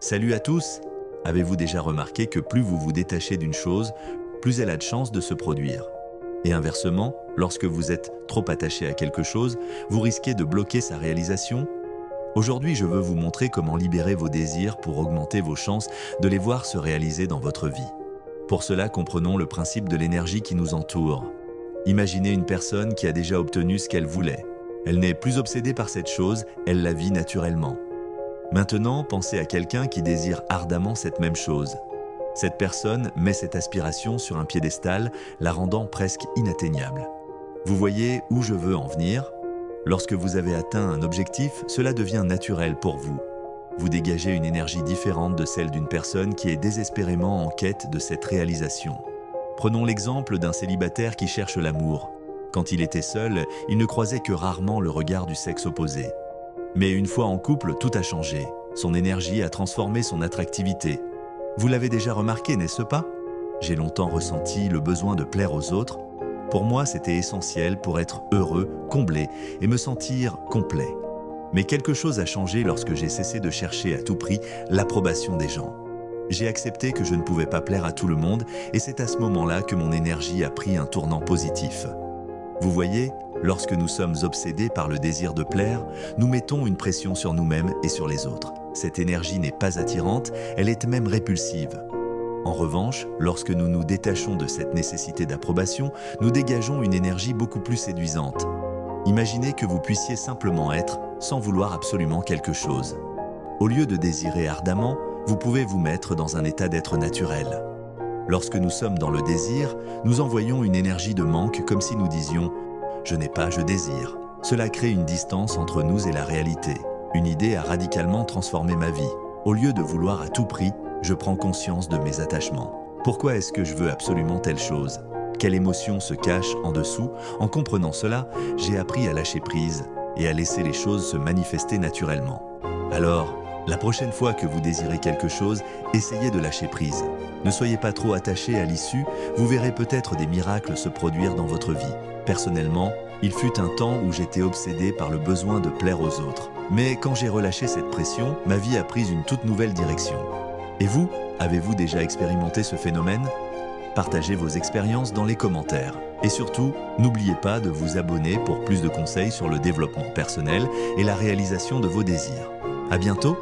Salut à tous! Avez-vous déjà remarqué que plus vous vous détachez d'une chose, plus elle a de chances de se produire? Et inversement, lorsque vous êtes trop attaché à quelque chose, vous risquez de bloquer sa réalisation? Aujourd'hui, je veux vous montrer comment libérer vos désirs pour augmenter vos chances de les voir se réaliser dans votre vie. Pour cela, comprenons le principe de l'énergie qui nous entoure. Imaginez une personne qui a déjà obtenu ce qu'elle voulait. Elle n'est plus obsédée par cette chose, elle la vit naturellement. Maintenant, pensez à quelqu'un qui désire ardemment cette même chose. Cette personne met cette aspiration sur un piédestal, la rendant presque inatteignable. Vous voyez où je veux en venir? Lorsque vous avez atteint un objectif, cela devient naturel pour vous. Vous dégagez une énergie différente de celle d'une personne qui est désespérément en quête de cette réalisation. Prenons l'exemple d'un célibataire qui cherche l'amour. Quand il était seul, il ne croisait que rarement le regard du sexe opposé. Mais une fois en couple, tout a changé. Son énergie a transformé son attractivité. Vous l'avez déjà remarqué, n'est-ce pas? J'ai longtemps ressenti le besoin de plaire aux autres. Pour moi, c'était essentiel pour être heureux, comblé et me sentir complet. Mais quelque chose a changé lorsque j'ai cessé de chercher à tout prix l'approbation des gens. J'ai accepté que je ne pouvais pas plaire à tout le monde et c'est à ce moment-là que mon énergie a pris un tournant positif. Vous voyez, lorsque nous sommes obsédés par le désir de plaire, nous mettons une pression sur nous-mêmes et sur les autres. Cette énergie n'est pas attirante, elle est même répulsive. En revanche, lorsque nous nous détachons de cette nécessité d'approbation, nous dégageons une énergie beaucoup plus séduisante. Imaginez que vous puissiez simplement être sans vouloir absolument quelque chose. Au lieu de désirer ardemment, vous pouvez vous mettre dans un état d'être naturel. Lorsque nous sommes dans le désir, nous envoyons une énergie de manque comme si nous disions « je n'ai pas, je désire ». Cela crée une distance entre nous et la réalité. Une idée a radicalement transformé ma vie. Au lieu de vouloir à tout prix, je prends conscience de mes attachements. Pourquoi est-ce que je veux absolument telle chose? Quelle émotion se cache en dessous? En comprenant cela, j'ai appris à lâcher prise et à laisser les choses se manifester naturellement. Alors, la prochaine fois que vous désirez quelque chose, essayez de lâcher prise. Ne soyez pas trop attaché à l'issue, vous verrez peut-être des miracles se produire dans votre vie. Personnellement, il fut un temps où j'étais obsédé par le besoin de plaire aux autres. Mais quand j'ai relâché cette pression, ma vie a pris une toute nouvelle direction. Et vous, avez-vous déjà expérimenté ce phénomène? Partagez vos expériences dans les commentaires. Et surtout, n'oubliez pas de vous abonner pour plus de conseils sur le développement personnel et la réalisation de vos désirs. À bientôt!